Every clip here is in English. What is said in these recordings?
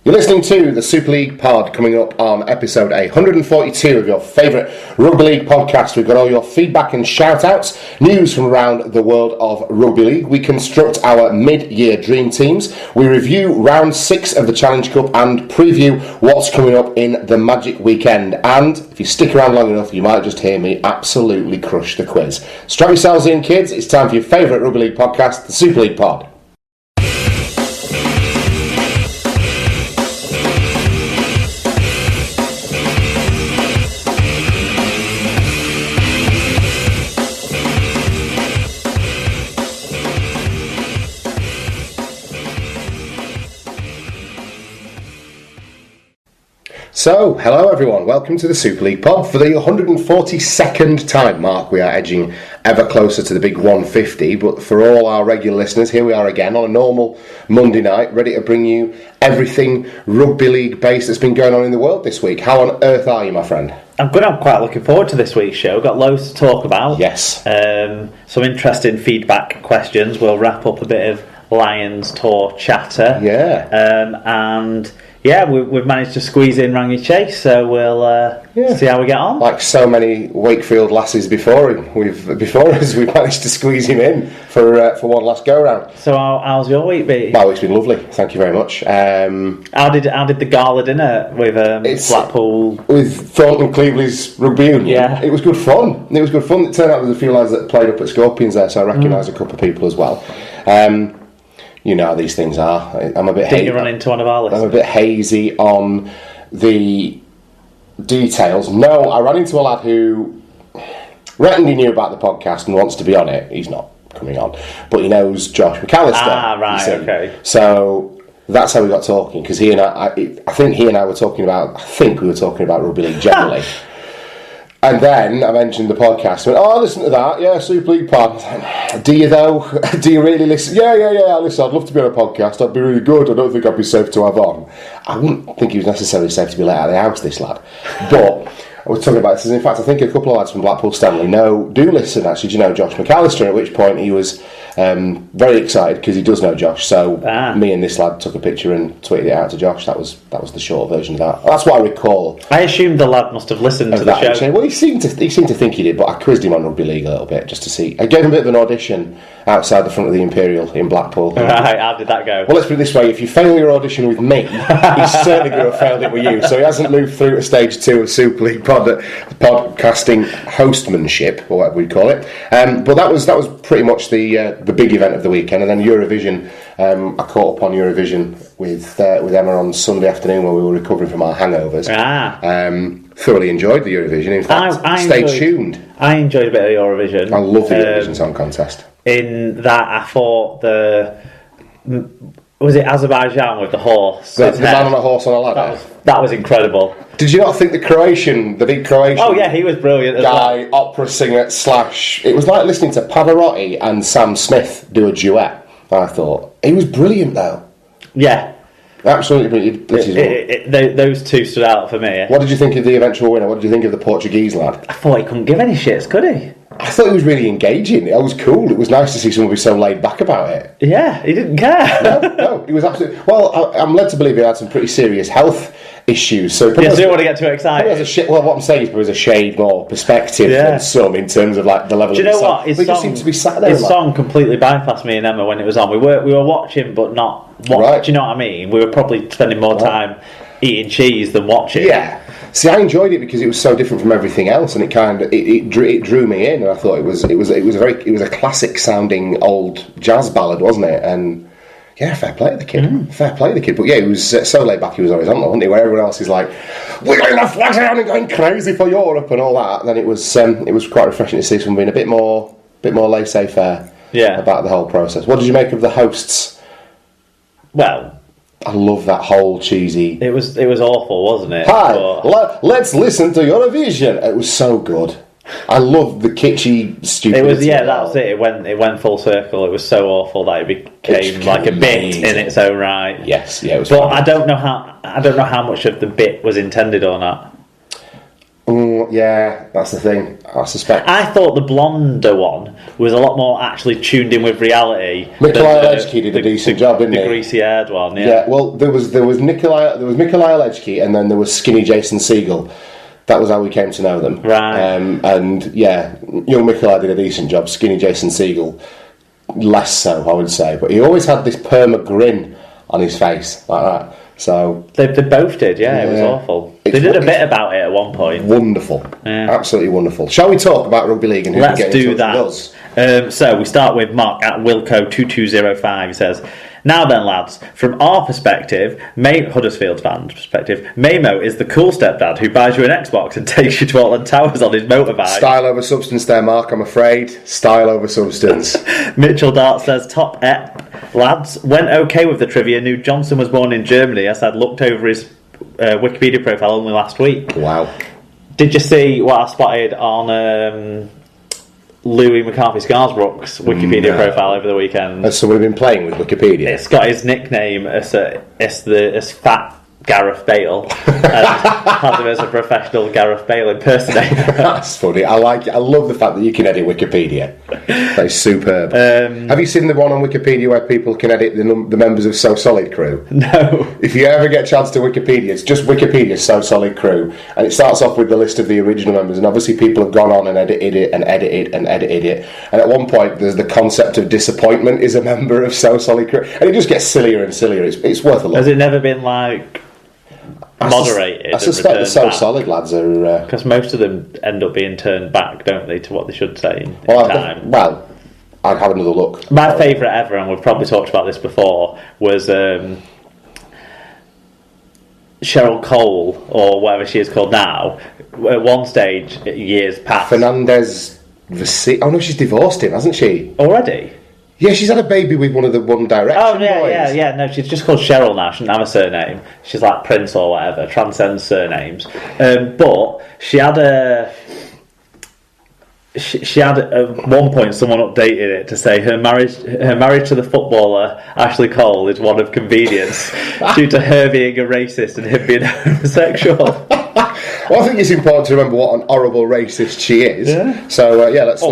You're listening to the Super League Pod, coming up on episode 142 of your favourite Rugby League podcast. We've got all your feedback and shout-outs, news from around the world of Rugby League. We construct our mid-year dream teams. We review round 6 of the Challenge Cup and preview what's coming up in the Magic Weekend. And if you stick around long enough, you might just hear me absolutely crush the quiz. Strap yourselves in, kids. It's time for your favourite Rugby League podcast, the Super League Pod. So, hello everyone, welcome to the Super League Pod. For the 142nd time, Mark, we are edging ever closer to the big 150, but for all our regular listeners, here we are again on a normal Monday night, ready to bring you everything Rugby League based that's been going on in the world this week. How on earth are you, my friend? I'm good. I'm quite looking forward to this week's show. Got loads to talk about. Yes. Some interesting feedback questions. We'll wrap up a bit of Lions tour chatter. Yeah. Yeah, we've managed to squeeze in Rangi Chase, so we'll see how we get on. Like so many Wakefield lasses before us, we've managed to squeeze him in for one last go round. So how's your week been? My week's been lovely, thank you very much. How did the gala dinner with Blackpool? With Thornton Cleveley's Rugby Union? Yeah. It was good fun. It turned out there's a few lads that played up at Scorpions there, so I recognise a couple of people as well. You know how these things are. I'm a bit Didn't you run into one of our listeners? I'm a bit hazy on the details. No, I ran into a lad who reckoned he knew about the podcast and wants to be on it. He's not coming on, but he knows Josh McAllister. Ah, right, okay. So that's how we got talking, because he and I think he and I were talking about. I think we were talking about Rugby League generally. And then I mentioned the podcast. I went, I listen to that. Yeah, Super League Pod. Do you though? Do you really listen? Yeah. I listen. I'd love to be on a podcast. That'd be really good. I don't think I'd be safe to have on. I wouldn't think he was necessarily safe to be let out of the house, this lad. But I was talking about this. In fact, I think a couple of lads from Blackpool Stanley do listen, actually. Do you know Josh McAllister? At which point he was very excited because he does know Josh. So me and this lad took a picture and tweeted it out to Josh. That was the short version of that. That's what I recall. I assumed the lad must have listened to the show. Actually. Well, he seemed to think he did, but I quizzed him on Rugby League a little bit just to see. I gave him a bit of an audition outside the front of the Imperial in Blackpool. Right, how did that go? Well, let's put it this way: if you fail your audition with me, he's certainly going to have failed it with you. So he hasn't moved through to stage 2 of Super League podcasting hostmanship, or whatever we call it. But that was pretty much the big event of the weekend. And then Eurovision, I caught up on Eurovision with Emma on Sunday afternoon when we were recovering from our hangovers. Thoroughly enjoyed the Eurovision. In fact, stay tuned. I enjoyed a bit of Eurovision. I love the Eurovision Song Contest. In that, I thought was it Azerbaijan with the horse? The man on a horse on a ladder. That was incredible. Did you not think the big Croatian? Oh yeah, he was brilliant as guy, opera singer / it was like listening to Pavarotti and Sam Smith do a duet. I thought he was brilliant though. Yeah, absolutely brilliant. Those two stood out for me. What did you think of the eventual winner? What did you think of the Portuguese lad? I thought he couldn't give any shits, could he? I thought he was really engaging. It was cool. It was nice to see someone be so laid back about it. Yeah, he didn't care. No, he was absolutely... Well, I'm led to believe he had some pretty serious health issues. So you don't want to get too excited. What I'm saying is there was a shade more perspective than some in terms of like the level of... Do you know what? His just seemed to be sat there. His song completely bypassed me and Emma when it was on. We were watching, but not watching. Right. Do you know what I mean? We were probably spending more time eating cheese than watching. Yeah. See, I enjoyed it because it was so different from everything else, and it drew me in, and I thought it was a classic sounding old jazz ballad, wasn't it? And yeah, fair play to the kid. Fair play to the kid. But yeah, he was so laid back. He was horizontal, wasn't he? Where everyone else is like, we're going to flash around and going crazy for Europe and all that. And then it was quite refreshing to see someone being a bit more laissez-faire about the whole process. What did you make of the hosts? Well, I love that whole cheesy... It was awful, wasn't it? Hi, let's listen to Eurovision. It was so good. I love the kitschy stupidity. It was, that's it. It went full circle. It was so awful that it became like a bit in its own right. Yes, it was. But I don't know how much of the bit was intended or not. I anyone. Yeah, that's the thing. I suspect. I thought the blonder one was a lot more actually tuned in with reality. Nikolai Lechky did a decent job, didn't he? The greasy-haired one. Yeah. Yeah. Well, there was Nikolai Lechky, and then there was skinny Jason Segel. That was how we came to know them. Right. And yeah, young Nikolai did a decent job. Skinny Jason Segel, less so, I would say. But he always had this perma grin on his face like that. So they both did, yeah. It was awful. They did a bit about it at one point. Wonderful, absolutely wonderful. Shall we talk about rugby league and who Let's can get do in touch with that. So we start with Mark at Wilco2205. He says, "Now then, lads, from our perspective, Huddersfield fans' perspective, Mamo is the cool stepdad who buys you an Xbox and takes you to Auckland Towers on his motorbike." Style over substance there, Mark, I'm afraid. Style over substance. Mitchell Dart says, "Top ep. Lads, went okay with the trivia. Knew Johnson was born in Germany, as I'd looked over his Wikipedia profile only last week." Wow. Did you see what I spotted on Louis McCarthy Scarsbrook's Wikipedia profile over the weekend? Has someone been playing with Wikipedia? It's got his nickname as Fat Gareth Bale and has him as a professional Gareth Bale impersonator. That's funny. I like it. I love the fact that you can edit Wikipedia. That is superb. Have you seen the one on Wikipedia where people can edit the members of So Solid Crew? No. If you ever get a chance to Wikipedia, it's just Wikipedia So Solid Crew, and it starts off with the list of the original members, and obviously people have gone on and edited it and edited and edited it, and at one point there's the concept of Disappointment is a member of So Solid Crew, and it just gets sillier and sillier. It's worth a look. Has it never been like moderated? I suspect the So Solid lads are... Because most of them end up being turned back, don't they, to what they should say in time. Well, I'd have another look. My favourite ever, and we've probably talked about this before, was Cheryl Cole, or whatever she is called now. At one stage, years past... Fernandez... Oh no, she's divorced him, hasn't she? Already? Yeah, she's had a baby with one of the One Direction boys. Yeah. No, she's just called Cheryl now. She doesn't have a surname. She's like Prince or whatever. Transcends surnames. But she had a... She had at one point someone updated it to say her marriage to the footballer Ashley Cole is one of convenience due to her being a racist and him being homosexual. Well, I think it's important to remember what an horrible racist she is. Yeah. So let's.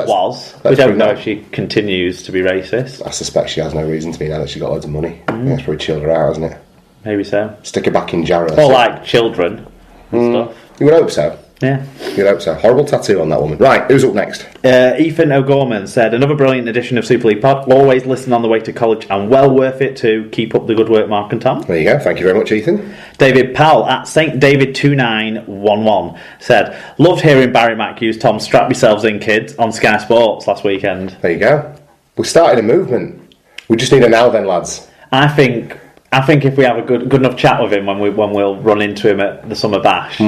We don't know if she continues to be racist. I suspect she has no reason to be now that she got loads of money. Yeah, it's probably chilled her out, hasn't it? Maybe so. Stick her back in Jarrah. Or like children and stuff. You would hope so. Yeah. You'd hope so. Horrible tattoo on that woman. Right, who's up next? Ethan O'Gorman said, "Another brilliant edition of Super League Pod. Always listen on the way to college and well worth it too. Keep up the good work, Mark and Tom." There you go. Thank you very much, Ethan. David Powell at St David 2911 said, "Loved hearing Barry Mack use Tom's Strap Yourselves In Kids on Sky Sports last weekend." There you go. We started a movement. We just need a now then, lads. I think if we have a good enough chat with him when we'll run into him at the Summer Bash,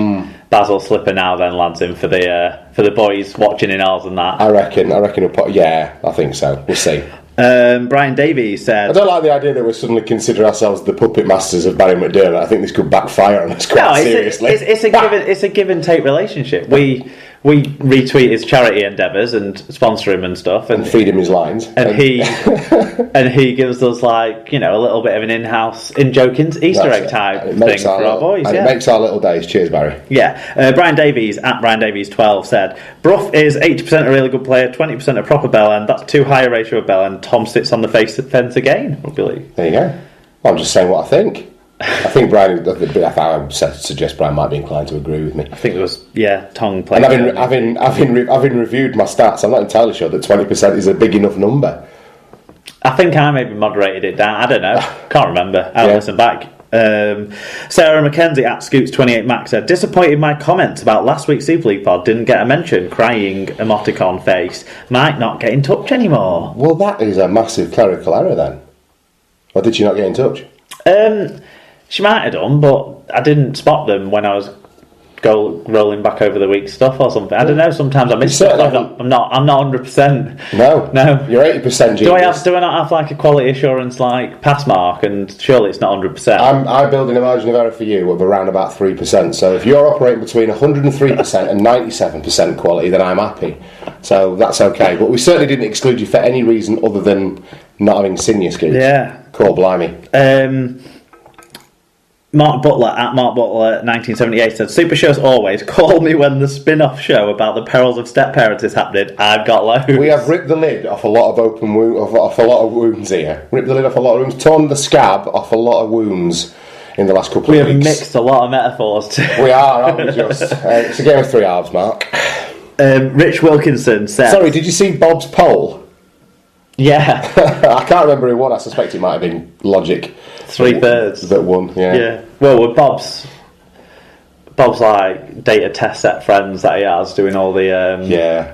Basil Slipper now then lads in for the boys watching in ours and that. I reckon we'll put... Yeah, I think so. We'll see. Brian Davies said... I don't like the idea that we suddenly consider ourselves the puppet masters of Barry McDermott. I think this could backfire on us quite seriously. It's a give and take relationship. We retweet his charity endeavours and sponsor him and stuff, and feed him his lines, and he gives us like a little bit of an in-joking Easter egg type thing for our boys. And it makes our little days. Cheers, Barry. Yeah. Brian Davies at Brian Davies 12 said, "Brough is 80% a really good player, 20% a proper bellend. That's too high a ratio of bellend. Tom sits on the fence again, I believe." There you go. Well, I'm just saying what I think. I think Brian. I would suggest Brian might be inclined to agree with me. I think it was tongue playing. And having reviewed my stats, I'm not entirely sure that 20% is a big enough number. I think I maybe moderated it down. I don't know. Can't remember. I'll listen back. Sarah McKenzie at Scoots28 Max said, "Disappointed my comments about last week's Super League pod didn't get a mention. Crying emoticon face. Might not get in touch anymore." Well, that is a massive clerical error then. Or did she not get in touch? She might have done, but I didn't spot them when I was rolling back over the week's stuff or something. I don't know. Sometimes I miss stuff. I'm not 100%. No. You're 80% genius. Do I not have like a quality assurance like pass mark? And surely it's not 100%. I build in a margin of error for you of around about 3%. So if you're operating between 103% and 97% quality, then I'm happy. So that's okay. But we certainly didn't exclude you for any reason other than not having seen your Scoots. Yeah. Cool, blimey. Mark Butler at Mark Butler 1978 said, "Super shows always. Call me when the spin-off show about the perils of step parents is happening. I've got loads." We have ripped the lid off a lot of off a lot of wounds here. Ripped the lid off a lot of wounds. Torn the scab off a lot of wounds in the last couple of weeks. We have mixed a lot of metaphors too. We are, aren't we? Just it's a game of three halves, Mark. Rich Wilkinson said, "Sorry, did you see Bob's poll?" Yeah. I can't remember who won. I suspect it might have been Logic. 3/3 that won. Yeah. Well, with Bob's like data test set friends that he has doing all the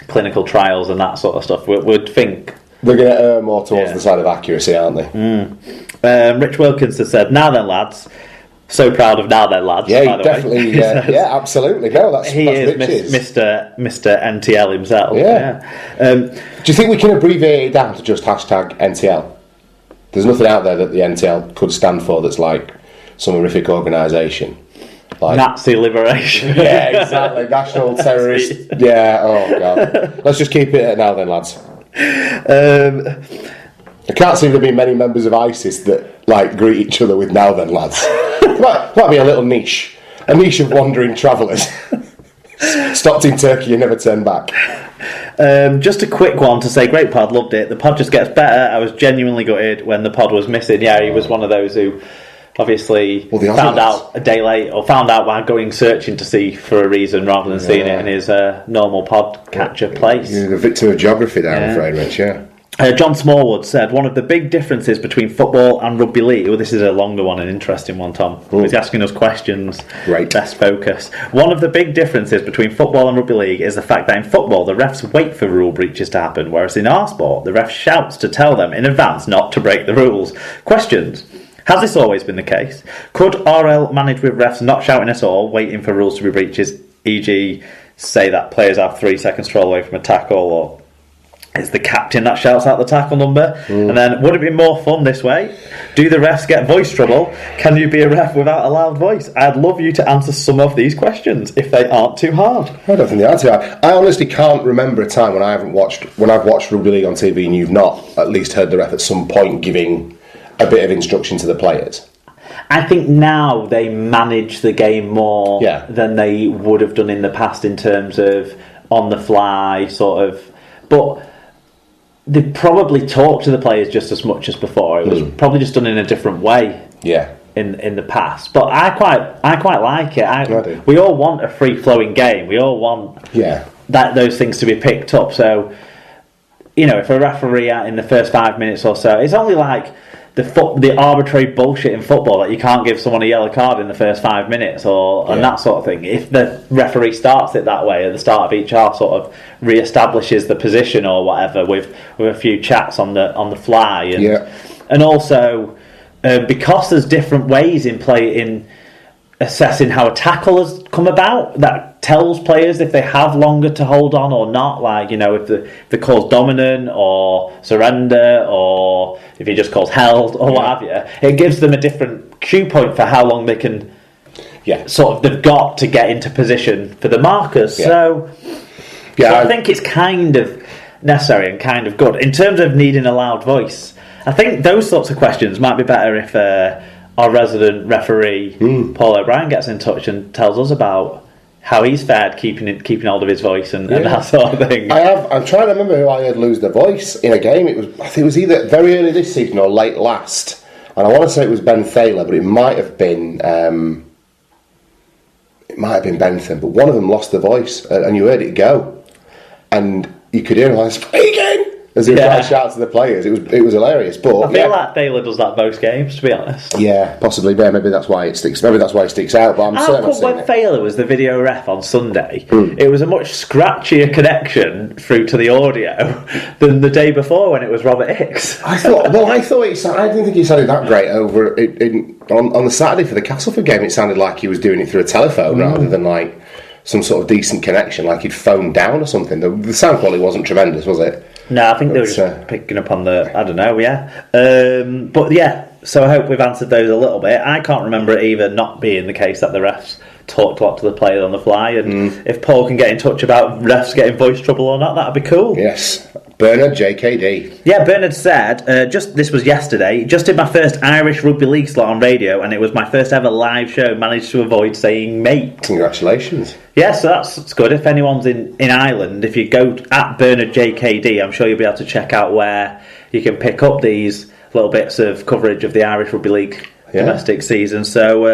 clinical trials and that sort of stuff. We'd think they're going to err more towards the side of accuracy, aren't they? Rich Wilkinson said, "Now then, lads." So proud of Now Then, lads. Yeah, definitely. Yeah, absolutely. No, that's is Mr. NTL himself. Yeah. Do you think we can abbreviate it down to just hashtag NTL? There's nothing out there that the NTL could stand for that's like some horrific organisation. Like Nazi liberation. Yeah, exactly. National terrorist. Yeah, oh God. Let's just keep it at Now Then, lads. I can't see there being many members of ISIS that like greet each other with "Now then, lads." Might be a little niche. A niche of wandering travellers. Stopped in Turkey and never turned back. Just a quick one to say, great pod, loved it. The pod just gets better. I was genuinely gutted when the pod was missing. Yeah, he was one of those who obviously found out a day late, or found out while going searching to see for a reason rather than seeing it in his normal podcatcher place. You're the victim of geography there, I'm afraid, Rich, yeah. John Smallwood said, "One of the big differences between football and rugby league..." Well, this is a longer one, an interesting one, Tom. He's asking us questions. Great. Best focus. "One of the big differences between football and rugby league is the fact that in football, the refs wait for rule breaches to happen, whereas in our sport, the ref shouts to tell them in advance not to break the rules. Questions. Has this always been the case? Could RL manage with refs not shouting at all, waiting for rules to be breaches, e.g. say that players have 3 seconds to roll away from a tackle, or it's the captain that shouts out the tackle number? And then, would it be more fun this way? Do the refs get voice trouble? Can you be a ref without a loud voice? I'd love you to answer some of these questions, if they aren't too hard." I don't think they are too hard. I honestly can't remember a time when I've watched rugby league on TV and you've not at least heard the ref at some point giving a bit of instruction to the players. I think now they manage the game more than they would have done in the past in terms of on the fly sort of, but they probably talk to the players just as much as before. It was probably just done in a different way. Yeah. In the past, but I quite like it. We all want a free flowing game. We all want those things to be picked up. So, you know, if a referee in the first 5 minutes or so, it's only like the arbitrary bullshit in football that you can't give someone a yellow card in the first 5 minutes and that sort of thing. If the referee starts it that way at the start of each half, sort of re-establishes the position or whatever with a few chats on the fly, and also because there's different ways in assessing how a tackle has come about, that tells players if they have longer to hold on or not. Like, you know, if the call's dominant or surrender, or if he just calls held or what have you, it gives them a different cue point for how long they can they've got to get into position for the markers. So I think it's kind of necessary and kind of good in terms of needing a loud voice. I think those sorts of questions might be better if our resident referee Paul O'Brien gets in touch and tells us about how he's fared keeping hold of his voice and that sort of thing. I'm trying to remember who I had lose their voice in a game. I think it was either very early this season or late last, and I want to say it was Ben Thaler, but it might have been Bentham. But one of them lost their voice, and you heard it go, and you could hear him like speaking as he was trying to shout to the players. It was hilarious. But I feel like Thaler does that most games, to be honest. Yeah, possibly. Yeah, maybe that's why it sticks. Maybe that's why it sticks out. But I'm certain when Thaler was the video ref on Sunday, it was a much scratchier connection through to the audio than the day before when it was Robert Hicks. I didn't think he sounded that great over on the Saturday for the Castleford game. It sounded like he was doing it through a telephone rather than like some sort of decent connection, like he'd phoned down or something. The sound quality wasn't tremendous, was it? No, I think they were just picking up on I don't know, but so I hope we've answered those a little bit. I can't remember it either not being the case that the refs talked a lot to the players on the fly, and if Paul can get in touch about refs getting voice trouble or not, that'd be cool. Yes, Bernard JKD. Yeah, Bernard said, this was yesterday, just did my first Irish Rugby League slot on radio, and it was my first ever live show, managed to avoid saying mate. Congratulations. Yeah, so that's good. If anyone's in Ireland, if you go at Bernard JKD, I'm sure you'll be able to check out where you can pick up these little bits of coverage of the Irish Rugby League domestic season. So